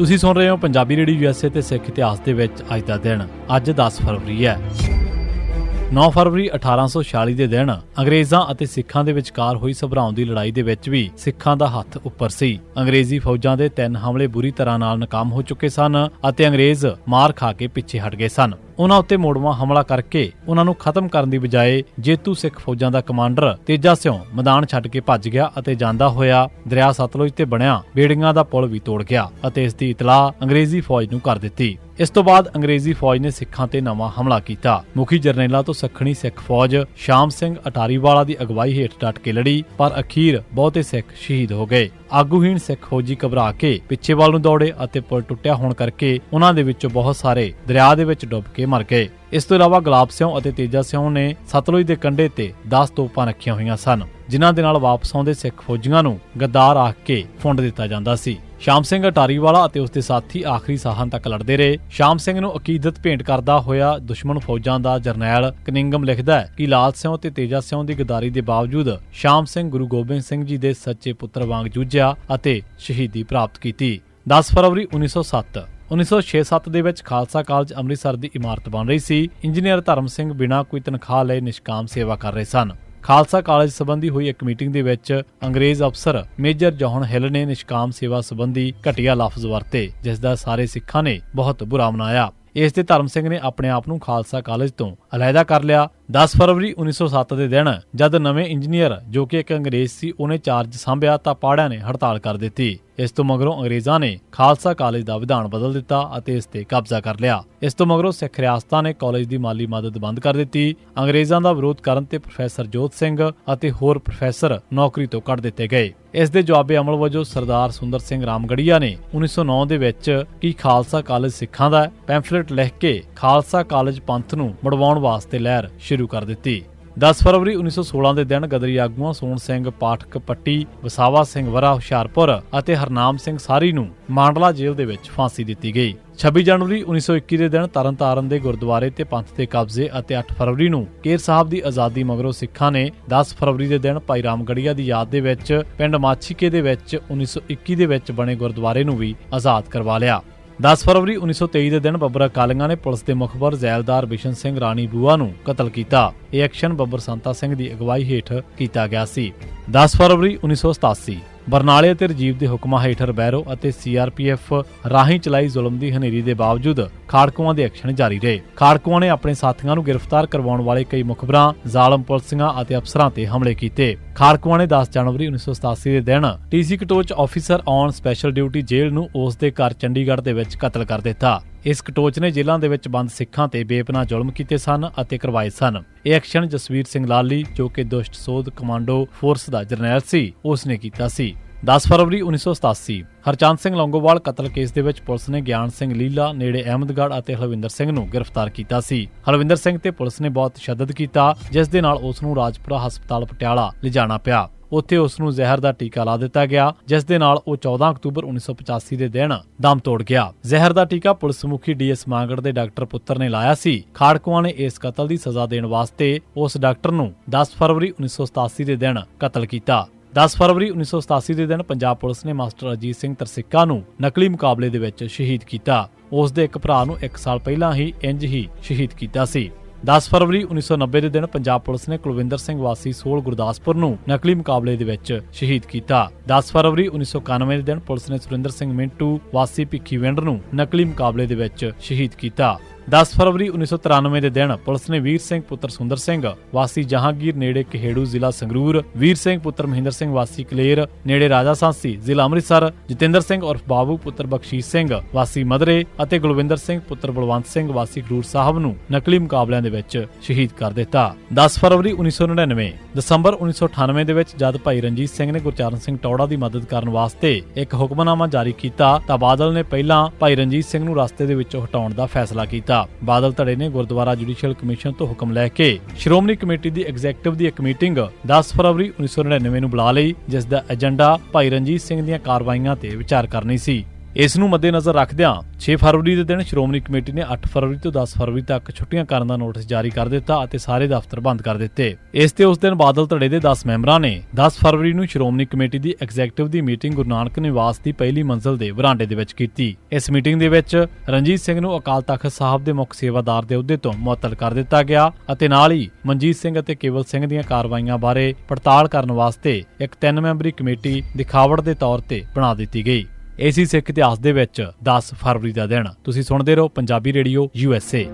ਤੁਸੀਂ ਸੁਣ ਰਹੇ ਹੋ ਪੰਜਾਬੀ ਰੇਡੀਓ ਯੂਐਸਏ ਤੇ ਸਿੱਖ ਇਤਿਹਾਸ ਦੇ ਵਿੱਚ ਅੱਜ ਦਾ ਦਿਨ। ਅੱਜ 10 ਫਰਵਰੀ ਹੈ। 9 ਫਰਵਰੀ 1846 ਦੇ ਦਿਨ ਅੰਗਰੇਜ਼ਾਂ ਅਤੇ ਸਿੱਖਾਂ ਦੇ ਵਿਚਕਾਰ ਹੋਈ ਸਭਰਾਉਣ ਦੀ ਲੜਾਈ ਦੇ ਵਿੱਚ ਵੀ ਸਿੱਖਾਂ ਦਾ ਹੱਥ ਉੱਪਰ ਸੀ। ਅੰਗਰੇਜ਼ੀ ਫੌਜਾਂ ਦੇ 3 ਹਮਲੇ ਬੁਰੀ ਤਰ੍ਹਾਂ ਨਾਲ ਨਾਕਾਮ ਹੋ ਚੁੱਕੇ ਸਨ ਅਤੇ ਅੰਗਰੇਜ਼ ਮਾਰ ਖਾ ਕੇ ਪਿੱਛੇ ਹਟ ਗਏ ਸਨ। ਉਹਨਾਂ ਉੱਤੇ ਮੋੜਵਾਂ ਹਮਲਾ ਕਰਕੇ ਉਹਨਾਂ ਨੂੰ ਖਤਮ ਕਰਨ ਦੀ ਬਜਾਏ ਜੇਤੂ ਸਿੱਖ ਫੌਜਾਂ ਦਾ ਕਮਾਂਡਰ ਤੇਜਾ ਸਿੰਘ ਮੈਦਾਨ ਛੱਡ ਕੇ ਭੱਜ ਗਿਆ ਅਤੇ ਜਾਂਦਾ ਹੋਇਆ ਦਰਿਆ ਸਤਲੁਜ ਤੇ ਬਣਿਆ ਬੇੜੀਆਂ ਦਾ ਪੁਲ ਵੀ ਤੋੜ ਗਿਆ ਅਤੇ ਇਸ ਦੀ ਇਤਲਾਹ ਅੰਗਰੇਜ਼ੀ ਫੌਜ ਨੂੰ ਕਰ ਦਿੱਤੀ। ਇਸ ਤੋਂ ਬਾਅਦ ਅੰਗਰੇਜ਼ੀ ਫੌਜ ਨੇ ਸਿੱਖਾਂ ਤੇ ਨਵਾਂ ਹਮਲਾ ਕੀਤਾ। ਮੁਖੀ ਜਰਨੈਲਾਂ ਤੋਂ ਸੱਖਣੀ ਸਿੱਖ ਫੌਜ ਸ਼ਾਮ ਸਿੰਘ ਅਟਾਰੀਵਾਲਾ ਦੀ ਅਗਵਾਈ ਹੇਠ ਡਟ ਕੇ ਲੜੀ, ਪਰ ਅਖੀਰ ਬਹੁਤੇ ਸਿੱਖ ਸ਼ਹੀਦ ਹੋ ਗਏ। ਆਗੂਹੀਣ ਸਿੱਖ ਫੌਜੀ ਘਬਰਾ ਕੇ ਪਿੱਛੇ ਵੱਲ ਨੂੰ ਦੌੜੇ ਅਤੇ ਪੁਲ ਟੁੱਟਿਆ ਹੋਣ ਕਰਕੇ ਉਹਨਾਂ ਦੇ ਵਿੱਚੋਂ ਬਹੁਤ ਸਾਰੇ ਦਰਿਆ ਦੇ ਵਿੱਚ ਡੁੱਬ ਕੇ ਮਰ ਗਏ। ਇਸ ਤੋਂ ਇਲਾਵਾ ਗੁਲਾਬ ਸਿੰਘ ਅਤੇ ਤੇਜਾ ਸਿੰਘ ਨੇ ਸਤਲੁਜ ਦੇ ਕੰਢੇ ਤੇ 10 ਤੋਪਾਂ ਰੱਖੀਆਂ ਹੋਈਆਂ ਸਨ, ਜਿਨ੍ਹਾਂ ਦੇ ਨਾਲ ਵਾਪਸ ਆਉਂਦੇ ਸਿੱਖ ਫੌਜੀਆਂ ਨੂੰ ਗੱਦਾਰ ਆਖ ਕੇ ਫੁੰਡ ਦਿੱਤਾ ਜਾਂਦਾ ਸੀ। ਸ਼ਾਮ ਸਿੰਘ ਅਟਾਰੀਵਾਲਾ ਅਤੇ ਉਸ ਦੇ ਸਾਥੀ ਆਖਰੀ ਸਾਹਾਂ ਤੱਕ ਲੜਦੇ ਰਹੇ। ਸ਼ਾਮ ਸਿੰਘ ਨੂੰ ਅਕੀਦਤ ਭੇਂਟ ਕਰਦਾ ਹੋਇਆ ਦੁਸ਼ਮਣ ਫੌਜਾਂ ਦਾ ਜਰਨੈਲ ਕਨਿੰਗਮ ਲਿਖਦਾ ਹੈ ਕਿ ਲਾਲ ਸਿੰਘ ਅਤੇ ਤੇਜਾ ਸਿੰਘ ਦੀ ਗਦਾਰੀ ਦੇ ਬਾਵਜੂਦ ਸ਼ਾਮ ਸਿੰਘ ਗੁਰੂ ਗੋਬਿੰਦ ਸਿੰਘ ਜੀ ਦੇ ਸੱਚੇ ਪੁੱਤਰ ਵਾਂਗ ਜੂਝਿਆ ਅਤੇ ਸ਼ਹੀਦੀ ਪ੍ਰਾਪਤ ਕੀਤੀ। 10 ਫਰਵਰੀ 1907 1906-7 ਦੇ ਵਿੱਚ ਖਾਲਸਾ ਕਾਲਜ ਅੰਮ੍ਰਿਤਸਰ ਦੀ ਇਮਾਰਤ ਬਣ ਰਹੀ ਸੀ। ਇੰਜੀਨੀਅਰ ਧਰਮ ਸਿੰਘ ਬਿਨਾਂ ਕੋਈ ਤਨਖਾਹ ਲਏ ਨਿਸ਼ਕਾਮ ਸੇਵਾ ਕਰ ਰਹੇ ਸਨ। ਖਾਲਸਾ ਕਾਲਜ ਸੰਬੰਧੀ ਹੋਈ ਇੱਕ ਮੀਟਿੰਗ ਦੇ ਵਿੱਚ ਅੰਗਰੇਜ਼ ਅਫਸਰ ਮੇਜਰ ਜੌਹਨ ਹਿੱਲ ਨੇ ਨਿਸ਼ਕਾਮ ਸੇਵਾ ਸੰਬੰਧੀ ਘਟੀਆ ਲਫ਼ਜ਼ ਵਰਤੇ, ਜਿਸ ਦਾ ਸਾਰੇ ਸਿੱਖਾਂ ਨੇ ਬਹੁਤ ਬੁਰਾ ਮਨਾਇਆ। ਇਸ ਤੇ ਧਰਮ ਸਿੰਘ ਨੇ ਆਪਣੇ ਆਪ ਨੂੰ ਖਾਲਸਾ ਕਾਲਜ ਤੋਂ ਅਲੱਗਾ ਕਰ ਲਿਆ। 10 ਫਰਵਰੀ 1907 ਦੇ ਦਿਨ ਜਦ ਨਵੇਂ ਇੰਜੀਨੀਅਰ ਜੋ ਕਿ ਇੱਕ ਅੰਗਰੇਜ਼ ਸੀ ਉਹਨੇ ਚਾਰਜ ਸੰਭਿਆ ਤਾਂ ਪਾੜਿਆਂ ਨੇ ਹੜਤਾਲ ਕਰ ਦਿੱਤੀ। ਇਸ ਤੋਂ ਮਗਰੋਂ ਅੰਗਰੇਜ਼ਾਂ ਨੇ ਖਾਲਸਾ ਕਾਲਜ ਦਾ ਵਿਧਾਨ ਬਦਲ ਦਿੱਤਾ ਅਤੇ ਇਸ ਤੇ ਕਬਜ਼ਾ ਕਰ ਲਿਆ। ਇਸ ਤੋਂ ਮਗਰੋਂ ਸਿੱਖ ਰਿਆਸਤਾਂ ਨੇ ਕਾਲਜ ਦੀ ਮਾਲੀ ਮਦਦ ਬੰਦ ਕਰ ਦਿੱਤੀ। ਅੰਗਰੇਜ਼ਾਂ ਦਾ ਵਿਰੋਧ ਕਰਨ ਤੇ ਪ੍ਰੋਫੈਸਰ ਜੋਤ ਸਿੰਘ ਅਤੇ ਹੋਰ ਪ੍ਰੋਫੈਸਰ ਨੌਕਰੀ ਤੋਂ ਕੱਢ ਦਿੱਤੇ ਗਏ। ਇਸ ਦੇ ਜਵਾਬੇ ਅਮਲ ਵਜੋਂ ਸਰਦਾਰ ਸੁੰਦਰ ਸਿੰਘ ਰਾਮਗੜੀਆ ਨੇ 1909 ਦੇ ਵਿੱਚ ਕਿ ਖਾਲਸਾ ਕਾਲਜ ਸਿੱਖਾਂ ਦਾ ਪੈਂਫਲੇਟ ਲਿਖ ਕੇ ਖਾਲਸਾ ਕਾਲਜ ਪੰਥ ਨੂੰ ਮੁੜਵਾਉਣ ਵਾਸਤੇ ਲਹਿਰ ਸ਼ੁਰੂ ਕਰ ਦਿੱਤੀ। 10 ਫਰਵਰੀ 1916 ਦੇ ਦਿਨ ਗਦਰੀ ਆਗੂਆਂ ਸੋਹਣ ਸਿੰਘ ਪਾਠਕ ਪੱਟੀ, ਵਸਾਵਾ ਸਿੰਘ ਵਰਾ ਹੁਸ਼ਿਆਰਪੁਰ ਅਤੇ ਹਰਨਾਮ ਸਿੰਘ ਸਾਰੀ ਨੂੰ ਮਾਂਡਲਾ ਜੇਲ੍ਹ ਦੇ ਵਿੱਚ ਫਾਂਸੀ ਦਿੱਤੀ ਗਈ। 26 ਜਨਵਰੀ 1921 ਦੇ ਦਿਨ ਤਰਨਤਾਰਨ ਦੇ ਗੁਰਦੁਆਰੇ ਤੇ ਪੰਥ ਦੇ ਕਬਜ਼ੇ ਅਤੇ 8 ਫਰਵਰੀ ਨੂੰ ਕੇਰ ਸਾਹਿਬ ਦੀ ਆਜ਼ਾਦੀ ਮਗਰੋਂ ਸਿੱਖਾਂ ਨੇ 10 ਫਰਵਰੀ ਦੇ ਦਿਨ ਭਾਈ ਰਾਮਗੜੀਆ ਦੀ ਯਾਦ ਦੇ ਵਿੱਚ ਪਿੰਡ ਮਾਛੀਕੇ ਦੇ ਵਿੱਚ 1921 ਦੇ ਵਿੱਚ ਬਣੇ ਗੁਰਦੁਆਰੇ ਨੂੰ ਵੀ ਆਜ਼ਾਦ ਕਰਵਾ ਲਿਆ। 10 ਫਰਵਰੀ 1923 ਦੇ ਦਿਨ ਬੱਬਰ ਅਕਾਲੀਆਂ ਨੇ ਪੁਲਿਸ ਦੇ ਮੁਖਬਰ ਜ਼ੈਲਦਾਰ ਬਿਸ਼ਨ ਸਿੰਘ ਰਾਣੀ ਬੂਆ ਨੂੰ ਕਤਲ ਕੀਤਾ। ਇਹ ਐਕਸ਼ਨ ਬੱਬਰ ਸੰਤਾ ਸਿੰਘ ਦੀ ਅਗਵਾਈ ਹੇਠ ਕੀਤਾ ਗਿਆ ਸੀ। 10 ਫਰਵਰੀ 1987 ਬਰਨਾਲੇ ਅਤੇ ਰਜੀਵ ਦੇ ਹੁਕਮਾਂ ਹੇਠ ਰਬੈਰੋ ਅਤੇ ਸੀਆਰਪੀਐਫ ਰਾਹੀਂ ਚਲਾਈ ਜ਼ੁਲਮ ਦੀ ਹਨੇਰੀ ਦੇ ਬਾਵਜੂਦ ਖਾੜਕੂਆਂ ਦੇ ਐਕਸ਼ਨ ਜਾਰੀ ਰਹੇ। ਖਾੜਕੂਆਂ ਨੇ ਆਪਣੇ ਸਾਥੀਆਂ ਨੂੰ ਗ੍ਰਿਫਤਾਰ ਕਰਵਾਉਣ ਵਾਲੇ ਕਈ ਮੁਖਬਰਾਂ, ਜ਼ਾਲਮ ਪੁਲਸੀਆਂ ਅਤੇ ਅਫਸਰਾਂ ਤੇ ਹਮਲੇ ਕੀਤੇ। ਖਾੜਕੂਆਂ ਨੇ 10 ਜਨਵਰੀ 1987 ਦੇ ਦਿਨ TC Katoch officer on special duty ਜੇਲ੍ਹ ਨੂੰ ਉਸ ਦੇ ਘਰ ਚੰਡੀਗੜ੍ਹ ਦੇ ਵਿੱਚ ਕਤਲ ਕਰ ਦਿੱਤਾ। ਇਸ ਕਟੋਚ ਨੇ ਜੇਲ੍ਹਾਂ ਦੇ ਵਿੱਚ ਬੰਦ ਸਿੱਖਾਂ ਤੇ ਬੇਪਨਾਹ ਜ਼ੁਲਮ ਕੀਤੇ ਸਨ ਅਤੇ ਕਰਵਾਏ ਸਨ। ਇਹ ਐਕਸ਼ਨ ਜਸਵੀਰ ਸਿੰਘ ਲਾਲੀ ਜੋ ਕਿ ਦੁਸ਼ਟ ਸੋਧ ਕਮਾਂਡੋ ਫੋਰਸ ਦਾ ਜਰਨੈਲ ਸੀ, ਉਸ ਨੇ ਕੀਤਾ ਸੀ। 10 ਫਰਵਰੀ 1987 ਹਰਚੰਦ ਸਿੰਘ ਲੌਂਗੋਵਾਲ ਕਤਲ ਕੇਸ ਦੇ ਵਿੱਚ ਪੁਲਿਸ ਨੇ ਗਿਆਨ ਸਿੰਘ ਲੀਲਾ ਨੇੜੇ ਅਹਿਮਦਗੜ੍ਹ ਅਤੇ ਹਲਵਿੰਦਰ ਸਿੰਘ ਨੂੰ ਗ੍ਰਿਫਤਾਰ ਕੀਤਾ ਸੀ। ਹਲਵਿੰਦਰ ਸਿੰਘ ਤੇ ਪੁਲਿਸ ਨੇ ਬਹੁਤ ਤਸ਼ੱਦਦ ਕੀਤਾ, ਜਿਸ ਦੇ ਨਾਲ ਉਸ ਨੂੰ ਰਾਜਪੁਰਾ ਹਸਪਤਾਲ ਪਟਿਆਲਾ ਲਿਜਾਣਾ ਪਿਆ। ਉੱਥੇ ਉਸ ਨੂੰ ਜ਼ਹਿਰ ਦਾ ਟੀਕਾ ਲਾ ਦਿੱਤਾ ਗਿਆ, ਜਿਸ ਦੇ ਨਾਲ ਉਹ 14 ਅਕਤੂਬਰ 1985 ਦੇ ਦਿਨ ਦਮ ਤੋੜ ਗਿਆ। ਜ਼ਹਿਰ ਦਾ ਟੀਕਾ ਪੁਲਿਸ ਮੁਖੀ ਡੀਐਸ ਮਾਂਗੜ ਦੇ ਡਾਕਟਰ ਪੁੱਤਰ ਨੇ ਲਾਇਆ ਸੀ। ਖਾੜਕੂਆਂ ਨੇ ਇਸ ਕਤਲ ਦੀ ਸਜ਼ਾ ਦੇਣ ਵਾਸਤੇ ਉਸ ਡਾਕਟਰ ਨੂੰ 10 ਫਰਵਰੀ 1987 ਦੇ ਦਿਨ ਕਤਲ ਕੀਤਾ। 10 ਫਰਵਰੀ 1987 ਦੇ ਦਿਨ ਪੰਜਾਬ ਪੁਲਿਸ ਨੇ ਮਾਸਟਰ ਅਜੀਤ ਸਿੰਘ ਤਰਸਿੱਕਾ ਨੂੰ ਨਕਲੀ ਮੁਕਾਬਲੇ ਦੇ ਵਿੱਚ ਸ਼ਹੀਦ ਕੀਤਾ। ਉਸ ਦੇ ਇੱਕ ਭਰਾ ਨੂੰ 1 ਸਾਲ ਪਹਿਲਾਂ ਹੀ ਇੰਜ ਹੀ ਸ਼ਹੀਦ ਕੀਤਾ ਸੀ। 10 ਫਰਵਰੀ 1990 ਦੇ ਦਿਨ ਪੰਜਾਬ ਪੁਲਿਸ ਨੇ ਕੁਲਵਿੰਦਰ ਸਿੰਘ ਵਾਸੀ ਸੋਲ ਗੁਰਦਾਸਪੁਰ ਨੂੰ ਨਕਲੀ ਮੁਕਾਬਲੇ ਦੇ ਵਿੱਚ ਸ਼ਹੀਦ ਕੀਤਾ। 10 ਫਰਵਰੀ 1991 ਦੇ ਦਿਨ ਪੁਲਿਸ ਨੇ ਸੁਰਿੰਦਰ ਸਿੰਘ ਮਿੰਟੂ ਵਾਸੀ ਭਿੱਖੀਵਿੰਡ ਨੂੰ ਨਕਲੀ ਮੁਕਾਬਲੇ ਦੇ ਵਿੱਚ ਸ਼ਹੀਦ ਕੀਤਾ। 10 ਫਰਵਰੀ 1993 ਦੇ ਦਿਨ ਪੁਲਿਸ ਨੇ ਵੀਰ ਸਿੰਘ ਪੁੱਤਰ ਸੁੰਦਰ ਸਿੰਘ ਵਾਸੀ ਜਹਾਂਗੀਰ ਨੇੜੇ ਕਹੇੜੂ ਜ਼ਿਲ੍ਹਾ ਸੰਗਰੂਰ, ਵੀਰ ਸਿੰਘ ਪੁੱਤਰ ਮਹਿੰਦਰ ਸਿੰਘ ਵਾਸੀ ਕਲੇਰ ਨੇੜੇ ਰਾਜਾ ਸਾਂਸੀ ਜ਼ਿਲ੍ਹਾ ਅੰਮ੍ਰਿਤਸਰ, ਜਤਿੰਦਰ ਸਿੰਘ ਉਰਫ ਬਾਬੂ ਪੁੱਤਰ ਬਖਸ਼ੀਸ਼ ਸਿੰਘ ਵਾਸੀ ਮਦਰੇ ਅਤੇ ਗੁਲਵਿੰਦਰ ਸਿੰਘ ਪੁੱਤਰ ਬਲਵੰਤ ਸਿੰਘ ਵਾਸੀ ਖਡੂਰ ਸਾਹਿਬ ਨੂੰ ਨਕਲੀ ਮੁਕਾਬਲਿਆਂ ਦੇ ਵਿੱਚ ਸ਼ਹੀਦ ਕਰ ਦਿੱਤਾ। 10 ਫਰਵਰੀ 1999 ਦਸੰਬਰ 1998 ਦੇ ਵਿੱਚ ਜਦ ਭਾਈ ਰਣਜੀਤ ਸਿੰਘ ਨੇ ਗੁਰਚਰਨ ਸਿੰਘ ਟੌੜਾ ਦੀ ਮਦਦ ਕਰਨ ਵਾਸਤੇ ਇੱਕ ਹੁਕਮਨਾਮਾ ਜਾਰੀ ਕੀਤਾ ਤਾਂ ਬਾਦਲ ਨੇ ਪਹਿਲਾਂ ਭਾਈ ਰਣਜੀਤ ਸਿੰਘ ਨੂੰ ਰਸਤੇ ਦੇ ਵਿੱਚੋਂ ਹਟਾਉਣ ਦਾ ਫੈਸਲਾ ਕੀਤਾ। ਬਾਦਲ ਧੜੇ ਨੇ ਗੁਰਦੁਆਰਾ ਜੁਡੀਸ਼ੀਅਲ ਕਮਿਸ਼ਨ ਤੋਂ ਹੁਕਮ ਲੈ ਕੇ ਸ਼੍ਰੋਮਣੀ ਕਮੇਟੀ ਦੀ ਐਗਜ਼ੈਕਟਿਵ ਦੀ ਇੱਕ ਮੀਟਿੰਗ 10 ਫਰਵਰੀ 1999 ਨੂੰ ਬੁਲਾ ਲਈ, ਜਿਸ ਦਾ ਏਜੰਡਾ ਭਾਈ ਰਣਜੀਤ ਸਿੰਘ ਦੀਆਂ ਕਾਰਵਾਈਆਂ ਤੇ ਵਿਚਾਰ ਕਰਨੀ ਸੀ। ਇਸ ਨੂੰ ਮੱਦੇਨਜ਼ਰ ਰੱਖਦਿਆਂ 6 ਫਰਵਰੀ ਦੇ ਦਿਨ ਸ਼੍ਰੋਮਣੀ ਕਮੇਟੀ ਨੇ 8 ਫਰਵਰੀ ਤੋਂ 10 ਫਰਵਰੀ ਤੱਕ ਛੁੱਟੀਆਂ ਕਰਨ ਦਾ ਨੋਟਿਸ ਜਾਰੀ ਕਰ ਦਿੱਤਾ ਅਤੇ ਸਾਰੇ ਦਫ਼ਤਰ ਬੰਦ ਕਰ ਦਿੱਤੇ। ਇਸ ਤੇ ਉਸ ਦਿਨ ਬਾਦਲ ਧੜੇ ਦੇ 10 ਮੈਂਬਰਾਂ ਨੇ 10 ਫਰਵਰੀ ਨੂੰ ਸ਼੍ਰੋਮਣੀ ਕਮੇਟੀ ਦੀ ਐਗਜ਼ੈਕਟਿਵ ਦੀ ਮੀਟਿੰਗ ਗੁਰੂ ਨਾਨਕ ਨਿਵਾਸ ਦੀ ਪਹਿਲੀ ਮੰਜ਼ਲ ਦੇ ਵਰਾਂਡੇ ਦੇ ਵਿੱਚ ਕੀਤੀ। ਇਸ ਮੀਟਿੰਗ ਦੇ ਵਿੱਚ ਰਣਜੀਤ ਸਿੰਘ ਨੂੰ ਅਕਾਲ ਤਖ਼ਤ ਸਾਹਿਬ ਦੇ ਮੁੱਖ ਸੇਵਾਦਾਰ ਦੇ ਅਹੁਦੇ ਤੋਂ ਮੁਅੱਤਲ ਕਰ ਦਿੱਤਾ ਗਿਆ ਅਤੇ ਨਾਲ ਹੀ ਮਨਜੀਤ ਸਿੰਘ ਅਤੇ ਕੇਵਲ ਸਿੰਘ ਦੀਆਂ ਕਾਰਵਾਈਆਂ ਬਾਰੇ ਪੜਤਾਲ ਕਰਨ ਵਾਸਤੇ ਇੱਕ 3 ਮੈਂਬਰੀ ਕਮੇਟੀ ਦਿਖਾਵਟ ਦੇ ਤੌਰ ਤੇ ਬਣਾ ਦਿੱਤੀ ਗਈ। ਇਹ ਸੀ ਸਿੱਖ ਇਤਿਹਾਸ ਦੇ ਵਿੱਚ 10 ਫਰਵਰੀ ਦਾ ਦਿਨ। ਤੁਸੀਂ ਸੁਣਦੇ ਰਹੋ ਪੰਜਾਬੀ ਰੇਡੀਓ USA।